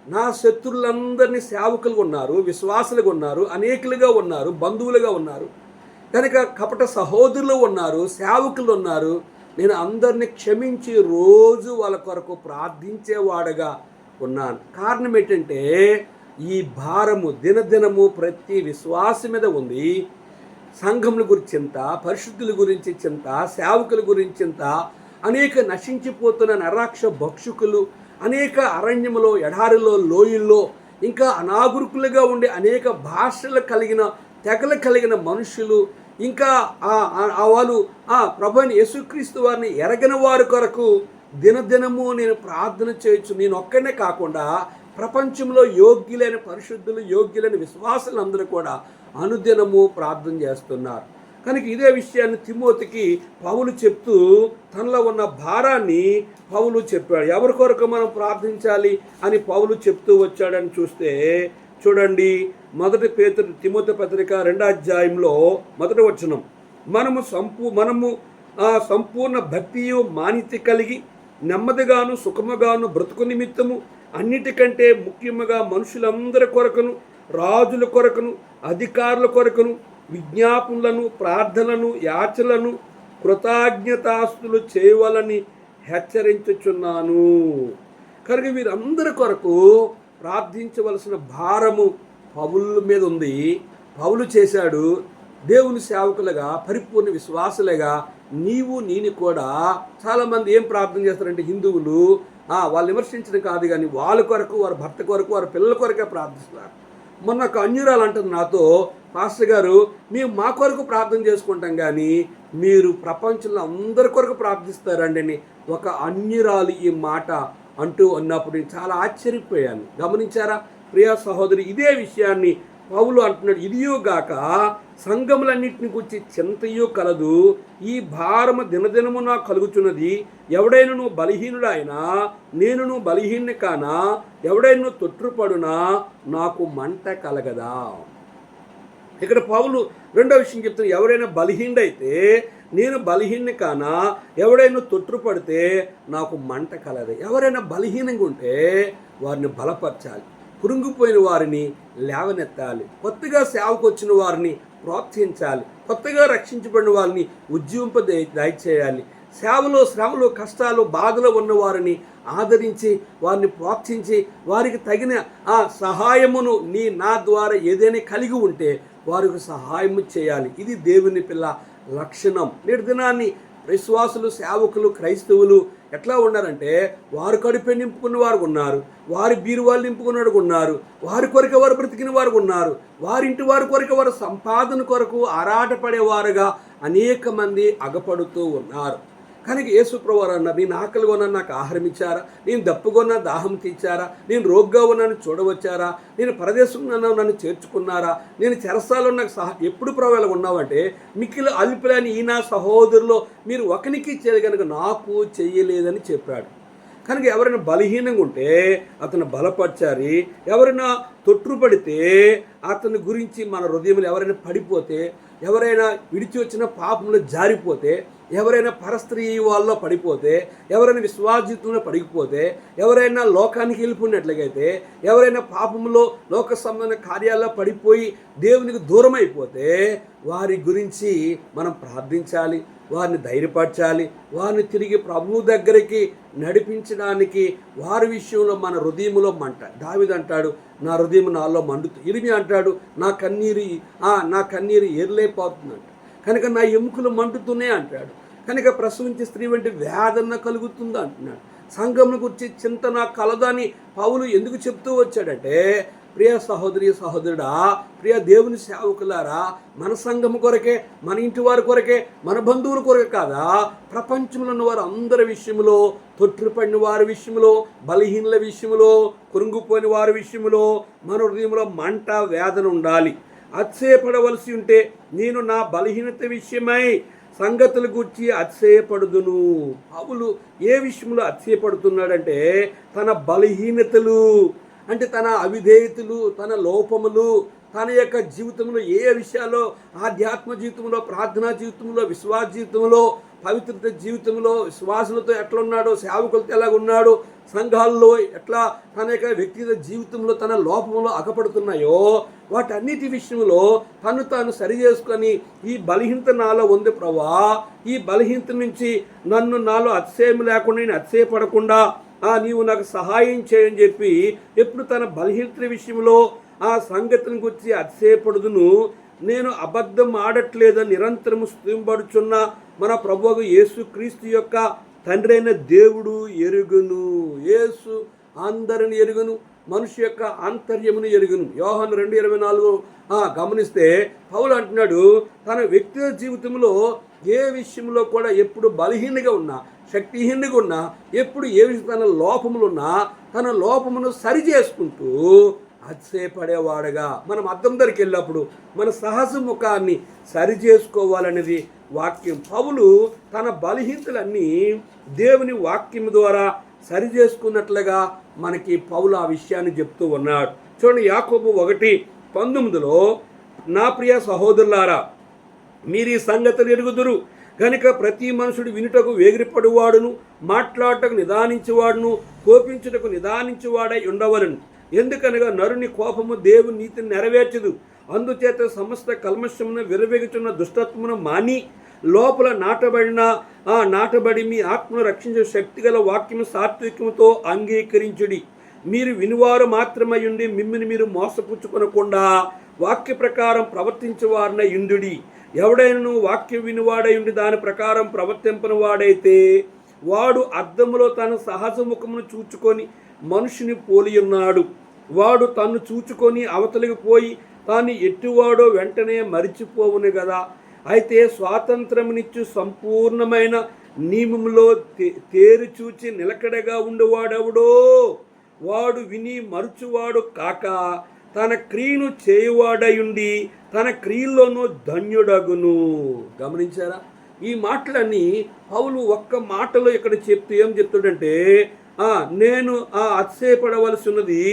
నా శత్రులందరినీ సేవకులుగా ఉన్నారు, విశ్వాసులుగా ఉన్నారు, అనేకులుగా ఉన్నారు, బంధువులుగా ఉన్నారు, కనుక కపట సహోదరులు ఉన్నారు, సేవకులు ఉన్నారు. నేను అందరినీ క్షమించి రోజు వాళ్ళ కొరకు ప్రార్థించేవాడుగా ఉన్నాను. కారణం ఏంటంటే, ఈ భారము దినదినము ప్రతి విశ్వాసం మీద ఉంది. సంఘముల గురించి చింత, పరిశుద్ధుల గురించి చింత, సేవకుల గురించి చింత, అనేక నశించిపోతున్న నరాక్ష భక్షకులు, అనేక అరణ్యములో, ఎడారిలో, లోయల్లో, ఇంకా అనాగరికులుగా ఉండే అనేక భాషలు కలిగిన, తెగలు కలిగిన మనుషులు, ఇంకా వాళ్ళు ప్రభువైన యేసుక్రీస్తు వారిని ఎరగని వారి కొరకు దినదినము నేను ప్రార్థన చేయొచ్చు. నేను ఒక్కనే కాకుండా ప్రపంచంలో యోగ్యులైన పరిశుద్ధులు, యోగ్యులైన విశ్వాసులు అందరూ కూడా అనుదినము ప్రార్థన చేస్తున్నారు. కనుక ఇదే విషయాన్ని తిమోతికి పౌలు చెప్తూ తనలో ఉన్న భారాన్ని పౌలు చెప్పాడు. ఎవరి కొరకు మనం ప్రార్థించాలి అని పౌలు చెప్తూ వచ్చాడని చూస్తే చూడండి, మొదటి పేతురు తిమోతి పత్రిక 2వ అధ్యాయంలో 1వ వచనం, మనము సంపూర్ణ భక్తియు మానితి కలిగి నెమ్మదిగాను సుఖముగాను బ్రతుకు నిమిత్తము అన్నిటికంటే ముఖ్యముగా మనుషులందరి కొరకును, రాజుల కొరకును, అధికారుల కొరకును విజ్ఞాపనలను, ప్రార్థనలను, యాచనలను, కృతజ్ఞతాస్తులు చేయవలని హెచ్చరించుచున్నాను. కనుక వీరందరి కొరకు ప్రార్థించవలసిన భారము పౌలు మీద ఉంది. పౌలు చేశాడు. దేవుని సేవకులుగా, పరిపూర్ణ విశ్వాసులుగా నేను కూడా చాలామంది ఏం ప్రార్థన చేస్తారంటే, హిందువులు వాళ్ళు విమర్శించడం కాదు కానీ వాళ్ళ కొరకు, వారి భర్త కొరకు, వారి పిల్లల కొరకే ప్రార్థిస్తున్నారు. మొన్న ఒక అన్యురాలు అంటుంది నాతో, పాస్టర్ గారు మేము మా కొరకు ప్రార్థన చేసుకుంటాం కానీ మీరు ప్రపంచంలో అందరి కొరకు ప్రార్థిస్తారండి అని ఒక అన్యురాలు ఈ మాట అంటూ ఉన్నప్పుడు నేను చాలా ఆశ్చర్యపోయాను. గమనించారా ప్రియా సహోదరి? ఇదే విషయాన్ని పౌలు అంటున్నాడు, ఇదియోగాక సంఘములన్నింటిని గురించి చింతయు కలదు, ఈ భారము దినదినము నాకు కలుగుచున్నది. ఎవడైనా బలహీనుడైనా నేనును బలహీనుని కానా, ఎవడైనా తొట్టుపడునా నాకు మంట కలగదా. ఇక్కడ పౌలు రెండో విషయం చెప్తున్నా, ఎవరైనా బలహీనుడైతే నేను బలహీనుని కానా, ఎవడైనా తొట్టుపడితే నాకు మంట కలదు. ఎవరైనా బలహీనంగా ఉంటే వారిని బలపరచాలి, కురుంగిపోయిన వారిని లేవనెత్తాలి, కొత్తగా సేవకు వచ్చిన వారిని ప్రోత్సహించాలి, కొత్తగా రక్షించబడిన వారిని దయచేయాలి. సేవలో శ్రమలు, కష్టాలు, బాధలో ఉన్న వారిని ఆదరించి వారిని ప్రోత్సహించి వారికి తగిన సహాయమును నా ద్వారా ఏదైనా కలిగి ఉంటే వారికి సహాయము చేయాలి. ఇది దేవుని పిల్ల లక్షణం. నేటి దినాన్ని విశ్వాసులు, సేవకులు, క్రైస్తవులు ఎట్లా ఉన్నారంటే, వారు కడుపే నింపుకున్న వారు ఉన్నారు, వారి బీరువాళ్ళు నింపుకున్న ఉన్నారు, వారి కొరకు వారు బ్రతికిన వారు ఉన్నారు, వారింటి వారి కొరకు వారు సంపాదన కొరకు ఆరాటపడేవారుగా అనేక మంది అగపడుతూ ఉన్నారు. కనుక యేసు ప్రభువారు అన్నారు, నేను ఆకలిగా ఉన్నాను నాకు ఆహారం ఇచ్చారా, నేను దప్పుగా దాహం తీర్చారా, నేను రోగ్గా ఉన్నాను చూడవచ్చారా, నేను పరదేశంలో నన్ను చేర్చుకున్నారా, నేను చెరసాలో నాకు ఎప్పుడు ప్రభువులా ఉన్నావంటే, మిక్కిలి అల్పులని ఈ నా సహోదరులో మీరు ఒకనికి చేయగనుక నాకు చెయ్యలేదని చెప్పాడు. కనుక ఎవరైనా బలహీనంగా ఉంటే అతను బలపరచాలి. ఎవరైనా తొట్టుపడితే అతని గురించి మన హృదయంలో ఎవరైనా పడిపోతే, ఎవరైనా విడిచి వచ్చిన పాపంలో జారిపోతే, ఎవరైనా పరస్త్రీ వాళ్ళలో పడిపోతే, ఎవరైనా విశ్వాసజీవితంలో పడిపోతే, ఎవరైనా లోకానికి వెళ్ళిపోయినట్లయితే, ఎవరైనా పాపంలో లోక సంబంధ కార్యాల్లో పడిపోయి దేవునికి దూరం అయిపోతే వారి గురించి మనం ప్రార్థించాలి, వారిని ధైర్యపరచాలి, వారిని తిరిగి ప్రభువు దగ్గరికి నడిపించడానికి వారి విషయంలో మన హృదయంలో మంట. దావీదు అంటాడు, నా హృదయం నాలో మండుతుంది. ఇర్మియా అంటాడు, నా కన్నీరు ఏర్లైపోతుందంట. కనుక నా ఎముకలు మండుతూనే అంటాడు. కనుక ప్రసవించే స్త్రీ వంటి వేదన కలుగుతుంది అంటున్నాడు. సంఘంను గురించి చింత నాకు కలదని పౌలు ఎందుకు చెప్తూ వచ్చాడంటే, ప్రియ సహోదరి సహోదరుడా, ప్రియ దేవుని సేవకులారా, మన సంఘం కొరకే, మన ఇంటి వారి కొరకే, మన బంధువుల కొరకే కాదా, ప్రపంచంలో ఉన్న వారు అందరి విషయంలో, తొట్టిపడిన వారి విషయంలో, బలహీనుల విషయంలో, కురుంగిపోయిన వారి విషయంలో మన హృదయంలో మంట వేదన ఉండాలి. అతిశయపడవలసి ఉంటే నేను నా బలహీనత విషయమై సంగతుల గురించి అతిశయపడుదును. పౌలు ఏ విషయంలో అతిశయపడుతున్నాడంటే తన బలహీనతలు, అంటే తన అవిధేయతలు, తన లోపములు, తన యొక్క జీవితంలో ఏ విషయాల్లో, ఆధ్యాత్మ జీవితంలో, ప్రార్థనా జీవితంలో, విశ్వాస జీవితంలో, పవిత్రత జీవితంలో, విశ్వాసులతో ఎట్లా ఉన్నాడో, సేవకులతో ఎలాగున్నాడో, సంఘాల్లో ఎట్లా తన యొక్క వ్యక్తిగత జీవితంలో తన లోపంలో అగపడుతున్నాయో వాటన్నిటి విషయంలో తాను సరి చేసుకొని, ఈ బలహీనత నాలో ఉంది ప్రభా, ఈ బలహీనత నుంచి నాలో అతిశయం లేకుండా, నేను అతిశయపడకుండా నీవు నాకు సహాయం చేయని చెప్పి ఎప్పుడు తన బలహీనత విషయంలో ఆ సంగతిని గురించి అతిశయపడుదును. నేను అబద్ధం ఆడట్లేదని నిరంతరము స్తుతింపడుచున్న మన ప్రభువు యేసుక్రీస్తు యొక్క తండ్రి అయిన దేవుడు ఎరుగును. యేసు అందరిని ఎరుగును, మనిషి యొక్క ఆంతర్యమును ఎరుగును. యోహాను 2:24 గమనిస్తే పౌలు అంటున్నాడు, తన వ్యక్తిగత జీవితంలో ఏ విషయంలో కూడా ఎప్పుడు బలహీనంగా ఉన్నా, శక్తిహీనంగా ఉన్నా, ఎప్పుడు ఏ విషయం తన లోపములు ఉన్నా తన లోపమును సరి చేసుకుంటూ అతిశయపడేవాడుగా మనం అద్దం దగ్గరికి వెళ్ళినప్పుడు మన సహజ ముఖాన్ని సరి చేసుకోవాలనేది వాక్యం. పౌలు తన బలహీనతలన్నీ దేవుని వాక్యం ద్వారా సరి చేసుకున్నట్లుగా మనకి పౌలు ఆ విషయాన్ని చెప్తూ ఉన్నాడు. చూడండి, యాకోబు 1:19 నా ప్రియ సహోదరులారా, మీరు ఈ సంగతులు ఎరుగుదురు కనుక ప్రతి మనుషుడు వినుటకు వేగిరపడువాడును, మాట్లాడటకు నిదానించేవాడును, కోపించుటకు నిదానించేవాడై ఉండవలను. ఎందుకనగా నరుని కోపము దేవుని నీతిని నెరవేర్చదు. అందుచేత సమస్త కల్మషమును విరవేగుచున్న దుష్టత్వమును మాని లోపల నాటబడి మీ ఆత్మను రక్షించే శక్తిగల వాక్యము సాత్వికముతో అంగీకరించుడి. మీరు వినివారు మాత్రమై ఉండి మిమ్మల్ని మీరు మోసపుచ్చుకొనకుండా వాక్య ప్రకారం ప్రవర్తించేవారిన యుందుడి. ఎవడైనా వాక్యం వినివాడై ఉండి దాని ప్రకారం ప్రవర్తింపని వాడైతే వాడు అద్దములో తన సహజ ముఖమును చూచుకొని మనుషుని పోలియున్నాడు. వాడు తన్ను చూచుకొని అవతలికి పోయి తాను ఎట్టివాడో వెంటనే మరిచిపోవును కదా. అయితే స్వాతంత్రమునిచ్చు సంపూర్ణమైన నియమంలో తేరి చూచి నిలకడగా ఉండేవాడెవడో వాడు విని మరుచువాడు కాక తన క్రియను చేయువాడయుండి తన క్రియల్లోనూ ధన్యుడగును. గమనించారా? ఈ మాటలన్నీ పౌలు ఒక్క మాటలో ఇక్కడ చెప్తూ ఏం చెప్తాడంటే, నేను అతిశయపడవలసి ఉన్నది,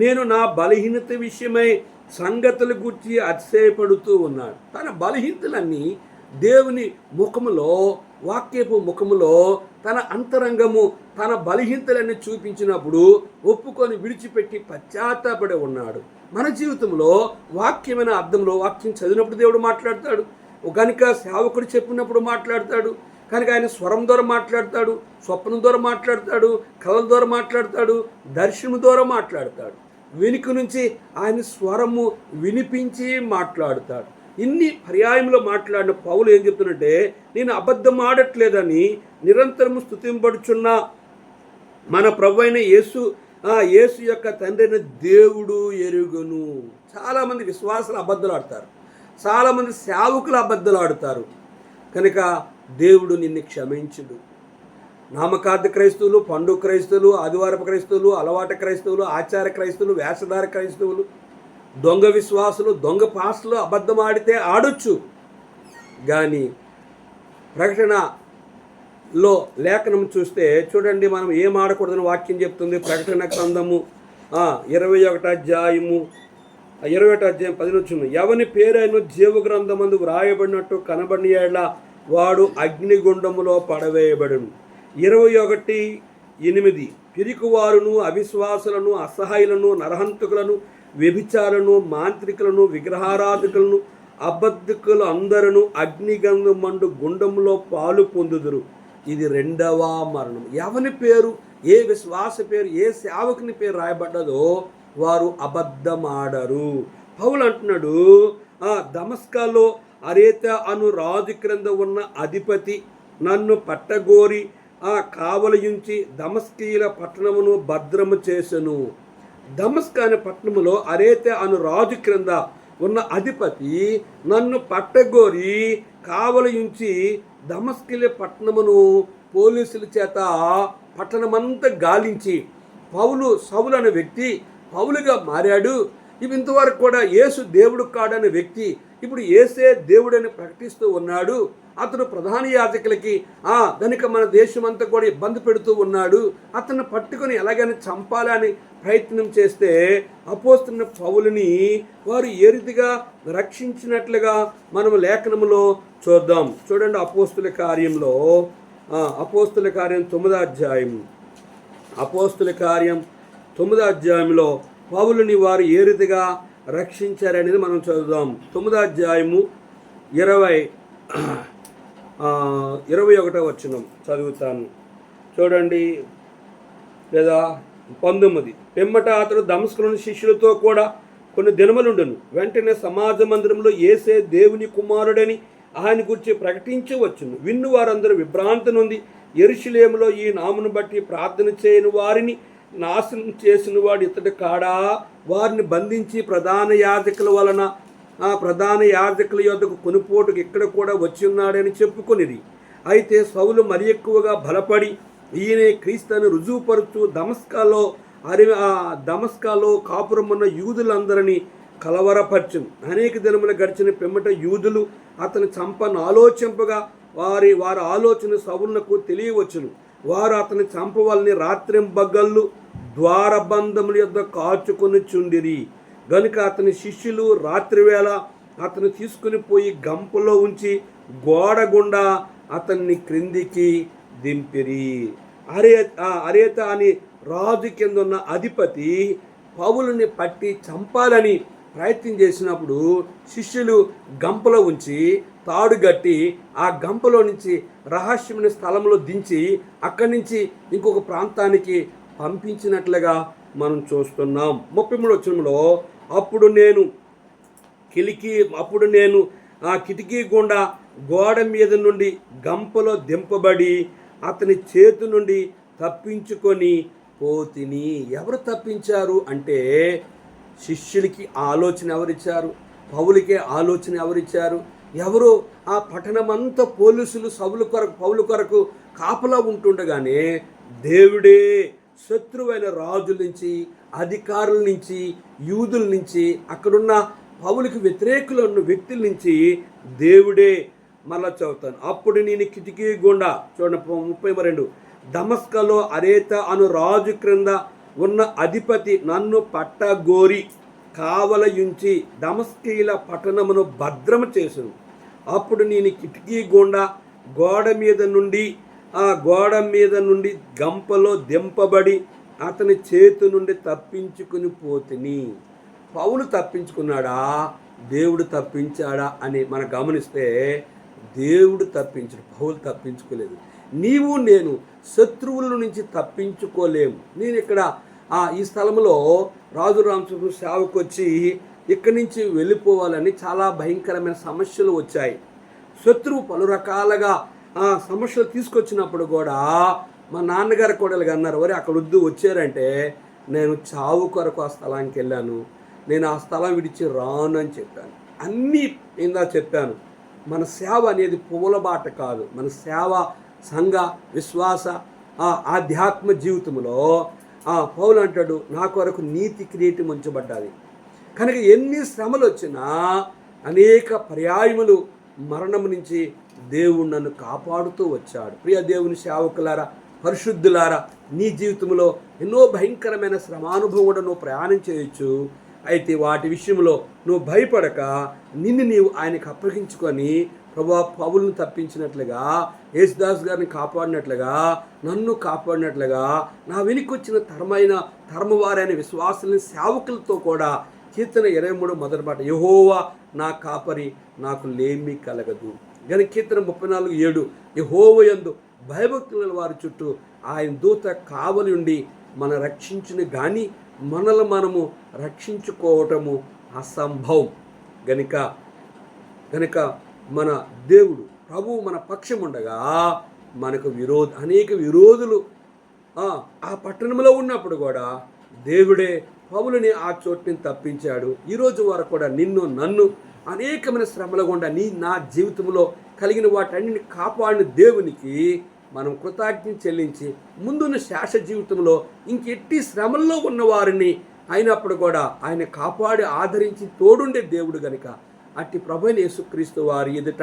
నేను నా బలహీనత విషయమై సంగతుల గురించి అతిశయపడుతూ ఉన్నాడు. తన బలహీనతలన్నీ దేవుని ముఖములో, వాక్యపు ముఖములో తన అంతరంగము, తన బలహీనతలన్నీ చూపించినప్పుడు ఒప్పుకొని విడిచిపెట్టి పశ్చాత్తాపడి ఉన్నాడు. మన జీవితంలో వాక్యమైన అర్థంలో వాక్యం చదివినప్పుడు దేవుడు మాట్లాడతాడు, కనుక సేవకుడు చెప్పినప్పుడు మాట్లాడతాడు, కనుక ఆయన స్వరం ద్వారా మాట్లాడతాడు, స్వప్నం ద్వారా మాట్లాడతాడు, కళల ద్వారా మాట్లాడతాడు, దర్శనం ద్వారా మాట్లాడతాడు. వెనుక నుంచి ఆయన స్వరము వినిపించి మాట్లాడతాడు. ఇన్ని పర్యాయంలో మాట్లాడిన పౌలు ఏం చెప్తున్నట్టే, నేను అబద్ధం ఆడట్లేదని నిరంతరము స్తుతింపడుచున్న మన ప్రభు అయిన యేసు యొక్క తండ్రి అయిన దేవుడు ఎరుగును. చాలామంది విశ్వాసాలు అబద్ధాలు ఆడతారు, చాలామంది సేవకులు అబద్ధాలు ఆడుతారు. కనుక దేవుడు నిన్ను క్షమించుడు. నామకార్థ క్రైస్తవులు, పండుగ క్రైస్తవులు, ఆదివారపు క్రైస్తవులు, అలవాట క్రైస్తవులు, ఆచార క్రైస్తవులు, వేషధార క్రైస్తవులు, దొంగ విశ్వాసులు, దొంగ పాస్టులు అబద్ధం ఆడితే ఆడొచ్చు. కానీ ప్రకటన లో లేఖనం చూస్తే చూడండి, మనం ఏం ఆడకూడదని వాక్యం చెప్తుంది. ప్రకటన గ్రంథము 21 అధ్యాయము 11 ఎవని పేరైన జీవ గ్రంథమందు వ్రాయబడినట్టు కనబడిన యెడల వాడు అగ్నిగుండములో పడవేయబడును. 21:8 పిరికివారును, అవిశ్వాసులను, అసహాయులను, నరహంతకులను, వ్యభిచారులను, మాంత్రికులను, విగ్రహారాధకులను, అబద్ధికులు అందరూ అగ్నిగంధమండు గుండములో పాలు పొందుదురు. ఇది రెండవ మరణం. ఎవని పేరు, ఏ విశ్వాస పేరు, ఏ సేవకుని పేరు రాయబడ్డదో వారు అబద్ధమాడరు. పౌలు అంటున్నాడు, దమస్కాలో అరేత అను రాజు క్రింద ఉన్న అధిపతి నన్ను పట్టగోరి కావలియుంచి దమస్కీల పట్టణమును భద్రము చేసెను. దమస్క అనే పట్టణములో అరేత అను రాజు క్రింద ఉన్న అధిపతి నన్ను పట్టగోరి కావలియుంచి దమస్కీల పట్టణమును పోలీసుల చేత పట్టణమంతా గాలించి సౌలు అనే వ్యక్తి పౌలుగా మారాడు. ఇంతవరకు కూడా యేసు దేవుడు కాడనే వ్యక్తి ఇప్పుడు యేసే దేవుడని ప్రకటిస్తూ ఉన్నాడు. అతను ప్రధాన యాజకులకి కనుక మన దేశమంతా కూడా ఇబ్బంది పెడుతూ ఉన్నాడు. అతన్ని పట్టుకొని ఎలాగైనా చంపాలని ప్రయత్నం చేస్తే అపోస్తున్న పౌలుని వారు ఏ రీతిగా రక్షించినట్లుగా మనం లేఖనములో చూద్దాం. చూడండి, అపోస్తుల కార్యం 9వ అధ్యాయం. అపోస్తుల కార్యం 9వ అధ్యాయంలో పౌలుని వారు ఏ రీతిగా రక్షించారనేది మనం చదువుదాం. 9వ అధ్యాయము 21వ వచనం చదువుతాను. చూడండి, లేదా 19. పిమ్మట అతడు దమస్కులోని శిష్యులతో కూడా కొన్ని దినములుండును. వెంటనే సమాజ మందిరంలో యేసే దేవుని కుమారుడని ఆయన గురించి ప్రకటించవచ్చును. విన్ను వారందరూ విభ్రాంతి నుండి యెరూషలేములో ఈ నామను బట్టి ప్రార్థన చేయని వారిని నాశనం చేసిన వాడు ఇతడు కాడా, వారిని బంధించి ప్రధాన యాజకుల యొద్దకు కొనుపోటుకు ఇక్కడ కూడా వచ్చి ఉన్నాడని చెప్పుకొనిది. అయితే సౌలు మరి ఎక్కువగా బలపడి ఈయనే క్రీస్తుని రుజువుపరుచు దమస్కాలో కాపురమున్న యూదులందరినీ కలవరపరచును. అనేక దినములు గడిచిన పిమ్మట యూదులు అతను చంపను ఆలోచింపగా వారి ఆలోచన సౌలునకు తెలియవచ్చును. వారు అతని చంపవాలని రాత్రింబగళ్ళు ద్వారబంధముల యొద్ద కాచుకొని చుండిరి. గనుక అతని శిష్యులు రాత్రివేళ అతను తీసుకుని పోయి గంపలో ఉంచి గోడ గుండా అతన్ని క్రిందికి దింపిరి. అరేత అని రాజు కింద ఉన్న అధిపతి పౌలుని పట్టి చంపాలని ప్రయత్నం చేసినప్పుడు శిష్యులు గంపలో ఉంచి తాడు గట్టి ఆ గంపలో నుంచి రహస్యమైన స్థలంలో దించి అక్కడి నుంచి ఇంకొక ప్రాంతానికి పంపించినట్లుగా మనం చూస్తున్నాం. 33వ వచనంలో అప్పుడు నేను ఆ కిటికీ గుండా గోడ మీద నుండి గంపలో దింపబడి అతని చేతి నుండి తప్పించుకొని పోతిని. ఎవరు తప్పించారు అంటే శిష్యులకి ఆలోచన ఎవరిచ్చారు? పౌలుకే ఆలోచన ఎవరిచ్చారు? ఎవరు? ఆ పట్టణమంతా పోలీసులు పౌలు కొరకు కాపలా ఉంటుండగానే దేవుడే శత్రువైన రాజుల నుంచి, అధికారుల నుంచి, యూదుల నుంచి, అక్కడున్న పౌలుకి వ్యతిరేకులు ఉన్న వ్యక్తుల నుంచి దేవుడే మళ్ళా చదువుతాను. అప్పుడు నేను కిటికీ గుండా చూడండి 32 దమస్కలో అరేత అను రాజు క్రింద ఉన్న అధిపతి నన్ను పట్టగోరి కావలయుంచి దమస్కీల పట్టణమును భద్రము చేసును. అప్పుడు నేను కిటికీ గుండా గోడ మీద నుండి గంపలో దింపబడి అతని చేతి నుండి తప్పించుకుని పోతిని. పౌలు తప్పించుకున్నాడా, దేవుడు తప్పించాడా అని మనం గమనిస్తే దేవుడు తప్పించడు, పౌలు తప్పించుకోలేదు. నీవు నేను శత్రువుల నుంచి తప్పించుకోలేము. నేను ఇక్కడ ఈ స్థలంలో రాజు రామచంద్ర సేవకు వచ్చి ఇక్కడి నుంచి వెళ్ళిపోవాలని చాలా భయంకరమైన సమస్యలు వచ్చాయి. శత్రువు పలు రకాలుగా సమస్యలు తీసుకొచ్చినప్పుడు కూడా మా నాన్నగారు కూడా అన్నారు, వరే అక్కడ వద్దు, వచ్చారంటే నేను చావు కొరకు ఆ స్థలానికి వెళ్ళాను, నేను ఆ స్థలం విడిచి రాను అని చెప్పాను. అన్నీ ఇందా చెప్పాను. మన సేవ అనేది పువ్వుల బాట కాదు. మన సేవ సంఘ విశ్వాస ఆధ్యాత్మ జీవితంలో పౌలు అంటాడు, నా కొరకు నీతి కిరీటం ఉంచబడ్డది. కనుక ఎన్ని శ్రమలు వచ్చినా అనేక పర్యాయములు మరణం నుంచి దేవుడు నన్ను కాపాడుతూ వచ్చాడు. ప్రియ దేవుని సేవకులారా, పరిశుద్ధులారా, నీ జీవితంలో ఎన్నో భయంకరమైన శ్రమానుభవం కూడా నువ్వు ప్రయాణం చేయొచ్చు. అయితే వాటి విషయంలో నువ్వు భయపడక నిన్ను నీవు ఆయనకు అప్పగించుకొని, ప్రభువా పౌలును తప్పించినట్లుగా, యేసుదాస్ గారిని కాపాడినట్లుగా, నన్ను కాపాడినట్లుగా, నా వెనుకొచ్చిన తరమవారైన విశ్వాసులని సేవకులతో కూడా కీర్తన 23 మొదటి మాట, యెహోవా నా కాపరి, నాకు లేమి కలగదు. కానీ కీర్తన 34:7, యెహోవా యందు భయభక్తుల వారి చుట్టూ ఆయన దూత కావలి ఉండి మన రక్షించును గాని మనము రక్షించుకోవటము అసంభవం. గనుక మన దేవుడు ప్రభువు మన పక్షం ఉండగా మనకు అనేక విరోధులు ఆ పట్టణంలో ఉన్నప్పుడు కూడా దేవుడే పౌలుని ఆ చోటుని తప్పించాడు. ఈరోజు వరకు కూడా నన్ను అనేకమైన శ్రమల గుండా నా జీవితంలో కలిగిన వాటన్నిటిని కాపాడిన దేవునికి మనం కృతజ్ఞత చెల్లించి ముందున్న శేష జీవితంలో ఇంకెట్టి శ్రమల్లో ఉన్నవారిని అయినప్పుడు కూడా ఆయన కాపాడి ఆదరించి తోడుండే దేవుడు గనుక అట్టి ప్రభువైన యేసుక్రీస్తు వారి ఎదుట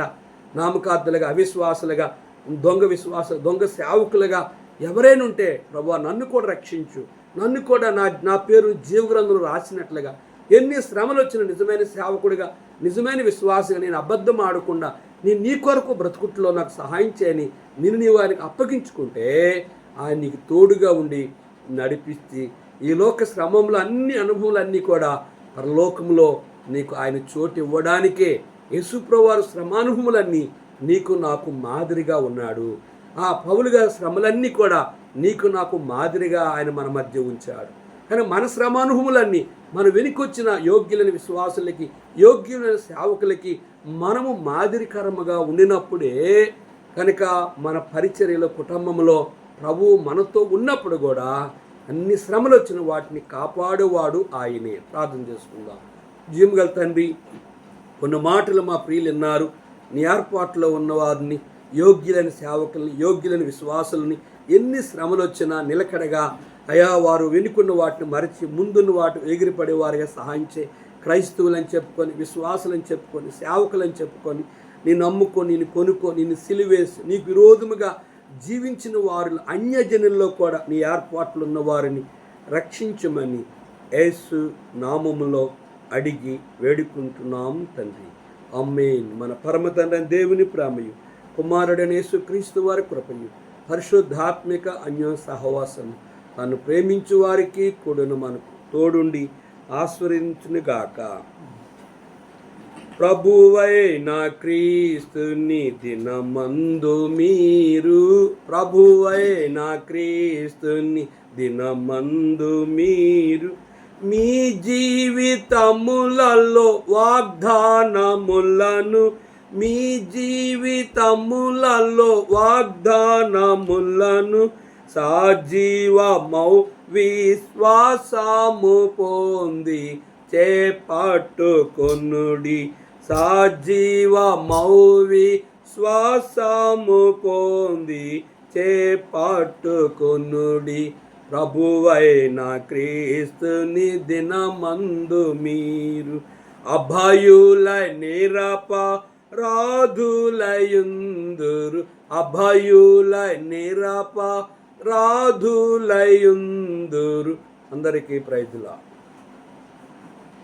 నామకార్థులుగా, అవిశ్వాసులుగా, దొంగ సేవకులుగా ఎవరైనా ఉంటే, ప్రభువా నన్ను కూడా రక్షించు, నన్ను కూడా నా పేరు జీవగ్రంథంలో రాసినట్లుగా, ఎన్ని శ్రమలు వచ్చిన నిజమైన సేవకుడిగా, నిజమైన విశ్వాసంగా నేను అబద్ధం ఆడకుండా నేను నీ కొరకు బ్రతుకుట్లో నాకు సహాయం చేయని నీవు ఆయనకు అప్పగించుకుంటే ఆయన నీకు తోడుగా ఉండి నడిపిస్తే ఈ లోక శ్రమంలో అన్ని అనుభవాలన్నీ కూడా పరలోకంలో నీకు ఆయన చోటు ఇవ్వడానికే యేసుప్రభువు వారు శ్రమానుభవములన్నీ నీకు నాకు మాదిరిగా ఉన్నాడు. ఆ పౌలు గారి శ్రమలన్నీ కూడా నీకు నాకు మాదిరిగా ఆయన మన మధ్య ఉంచాడు. కానీ మన శ్రమానుభవములన్నీ మన వెనుకొచ్చిన యోగ్యులైన విశ్వాసులకి, యోగ్యులైన సేవకులకి మనము మాదిరికరముగా ఉండినప్పుడే కనుక మన పరిచర్యలో, కుటుంబంలో ప్రభువు మనతో ఉన్నప్పుడు కూడా అన్ని శ్రమలు వచ్చిన వాటిని కాపాడేవాడు ఆయనే. ప్రార్థన చేసుకుందాం. జీవగల తండ్రి, కొన్ని మాటలు మా ప్రియులు విన్నారు. నీ ఏర్పాట్లో ఉన్నవారిని, యోగ్యులైన సేవకుల్ని, యోగ్యులైన విశ్వాసుల్ని ఎన్ని శ్రమలు వచ్చినా నిలకడగా అయా వారు వెనుకున్న వాటిని మరచి ముందున్న వాటి ఎగిరిపడే వారిగా సహాయం చేయి. క్రైస్తవులని చెప్పుకొని, విశ్వాసులని చెప్పుకొని, సేవకులని చెప్పుకొని, నేను నమ్ముకొని, నేను కొనుక్కొని, నిన్ను సిలువేసి నీకు విరోధముగా జీవించిన వారు అన్యజనుల్లో కూడా నీ ఏర్పాట్లు ఉన్న వారిని రక్షించమని యేసు నామములో అడిగి వేడుకుంటున్నాం తండ్రి. ఆమేన్. మన పరమ తండ్రి దేవుని ప్రేమయు, కుమారుడైన యేసుక్రీస్తు వారి కృపయు, పరిశుద్ధాత్మిక అన్యోన్య సహవాసము తను ప్రేమించు వారికి కూడాను మనకు తోడుండి ఆశీర్వదించునుగాక. ప్రభువైన క్రీస్తుని దినమందు మీరు, ప్రభువైన క్రీస్తుని దినమందు మీరు మీ జీవితములలో వాగ్దానములను, మీ జీవితములలో వాగ్దానములను సజీవమౌ విశ్వాసము పొంది చేపట్టుకొనుడి, సజీవమౌ విశ్వాసము పొంది చేపట్టుకొనుడి. ప్రభువైన క్రీస్తుని దినమందు మీరు అభయులై నిరపరాధులయుందురు, అభయులై నిరపరాధులయుందురు. అందరికీ ప్రైజులా.